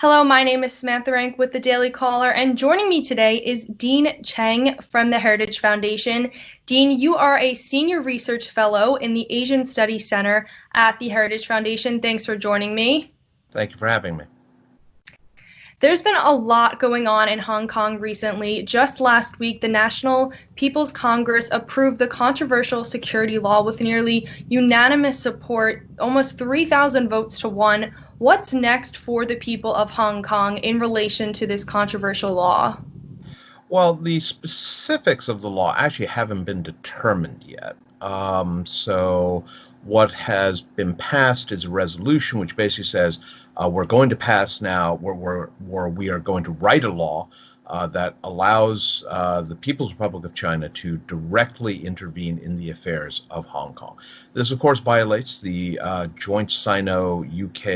Hello, my name is Samantha Rank with the Daily Caller, and joining me today is Dean Cheng from the Heritage Foundation. Dean, you are a senior research fellow in the Asian Studies Center at the Heritage Foundation. Thanks for joining me. Thank you for having me. There's been a lot going on in Hong Kong recently. Just last week, the National People's Congress approved the controversial security law with nearly unanimous support, almost 3,000 votes to one. What's next for the people of Hong Kong in relation to this controversial law? Well, the specifics of the law actually haven't been determined yet. So what has been passed is a resolution which basically says we're going to pass now, where we are going to write a law that allows the People's Republic of China to directly intervene in the affairs of Hong Kong. This, of course, violates the joint Sino-UK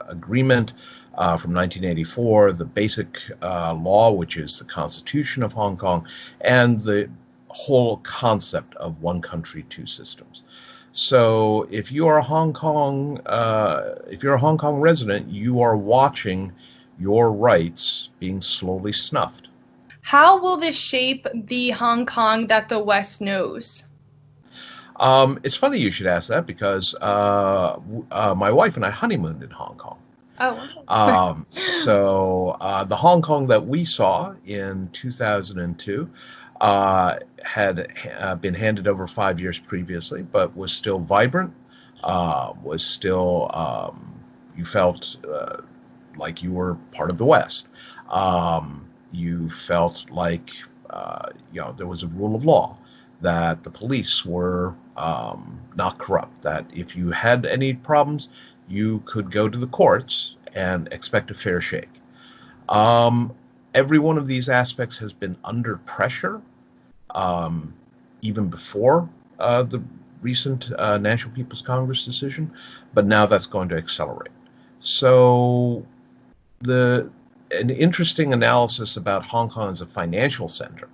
agreement from 1984, the Basic Law, which is the Constitution of Hong Kong, and the whole concept of one country, two systems. So, if you are a Hong Kong resident, you are watching your rights being slowly snuffed. How will this shape the Hong Kong that the West knows? It's funny you should ask that because my wife and I honeymooned in Hong Kong. Oh, The Hong Kong that we saw in 2002 had been handed over 5 years previously, but was still vibrant, was still, you felt like you were part of the West. You felt like, there was a rule of law, that the police were not corrupt, that if you had any problems, you could go to the courts and expect a fair shake. Every one of these aspects has been under pressure, even before the recent National People's Congress decision, but now that's going to accelerate. So an interesting analysis about Hong Kong as a financial center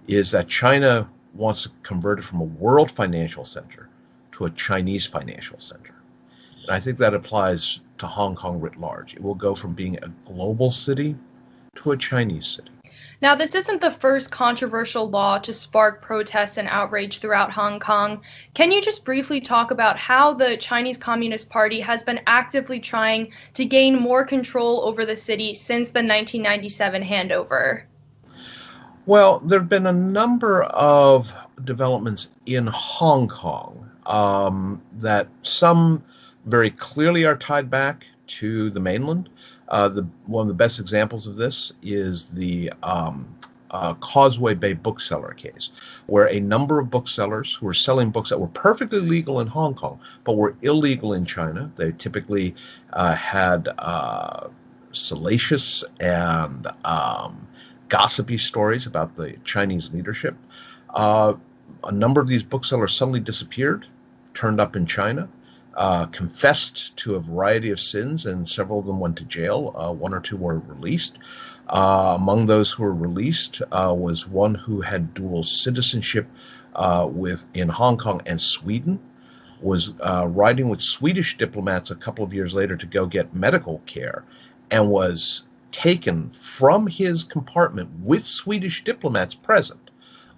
is that China wants to convert it from a world financial center to a Chinese financial center. And I think that applies to Hong Kong writ large. It will go from being a global city to a Chinese city. now, this isn't the first controversial law to spark protests and outrage throughout Hong Kong. Can you just briefly talk about how the Chinese Communist Party has been actively trying to gain more control over the city since the 1997 handover? Well, there have been a number of developments in Hong Kong that some very clearly are tied back to the mainland. One of the best examples of this is the Causeway Bay bookseller case, where a number of booksellers who were selling books that were perfectly legal in Hong Kong, but were illegal in China. They typically had salacious and gossipy stories about the Chinese leadership. A number of these booksellers suddenly disappeared, turned up in China, confessed to a variety of sins, and several of them went to jail. One or two were released. Among those who were released was one who had dual citizenship in Hong Kong and Sweden, was riding with Swedish diplomats a couple of years later to go get medical care, and was taken from his compartment with Swedish diplomats present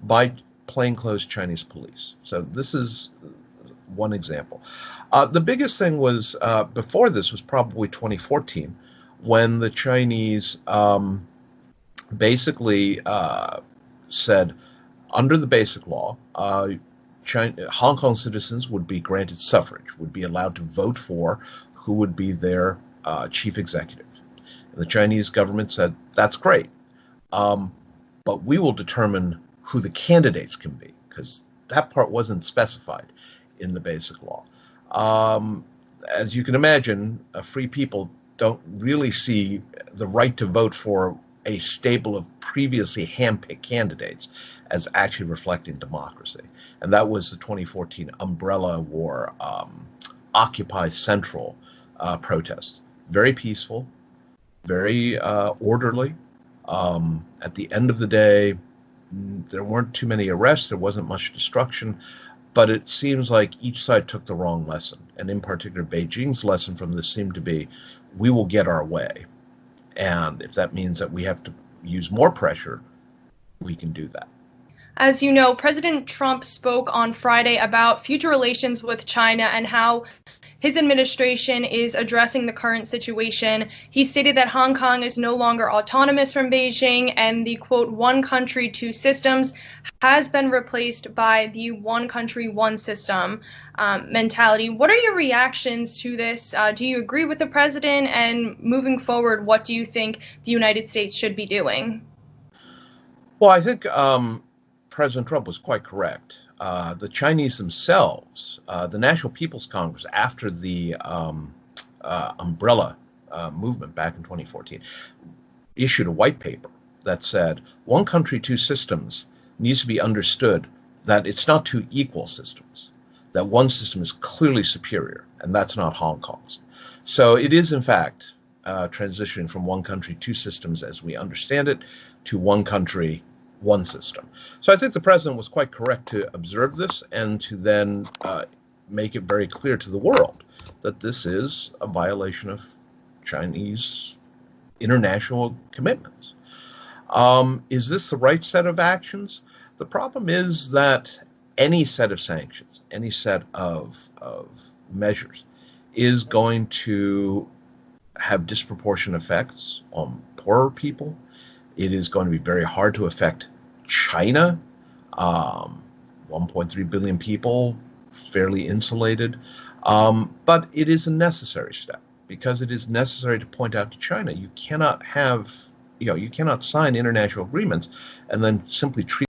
by plainclothes Chinese police. So this is one example. The biggest thing was before this was probably 2014, when the Chinese basically said, under the Basic Law, Hong Kong citizens would be granted suffrage, would be allowed to vote for who would be their chief executive. And the Chinese government said, that's great, but we will determine who the candidates can be, because that part wasn't specified in the Basic Law. As you can imagine, free people don't really see the right to vote for a stable of previously handpicked candidates as actually reflecting democracy. And that was the 2014 Umbrella War Occupy Central protest. Very peaceful, very orderly. At the end of the day, there weren't too many arrests, there wasn't much destruction, but it seems like each side took the wrong lesson. And in particular, Beijing's lesson from this seemed to be, we will get our way. And if that means that we have to use more pressure, we can do that. As you know, President Trump spoke on Friday about future relations with China and how his administration is addressing the current situation. He stated that Hong Kong is no longer autonomous from Beijing, and the quote, one country, two systems has been replaced by the one country, one system mentality. What are your reactions to this? Do you agree with the president? And moving forward, what do you think the United States should be doing? Well, I think President Trump was quite correct. The Chinese themselves, the National People's Congress, after the umbrella movement back in 2014, issued a white paper that said one country, two systems needs to be understood that it's not two equal systems, that one system is clearly superior, and that's not Hong Kong's. So it is, in fact, transitioning from one country, two systems as we understand it to one country, one system. So I think the president was quite correct to observe this and to then make it very clear to the world that this is a violation of Chinese international commitments. Is this the right set of actions? The problem is that any set of sanctions, any set of measures is going to have disproportionate effects on poorer people. It is going to be very hard to affect China, 1.3 billion people, fairly insulated. But it is a necessary step because it is necessary to point out to China, you cannot sign international agreements and then simply treat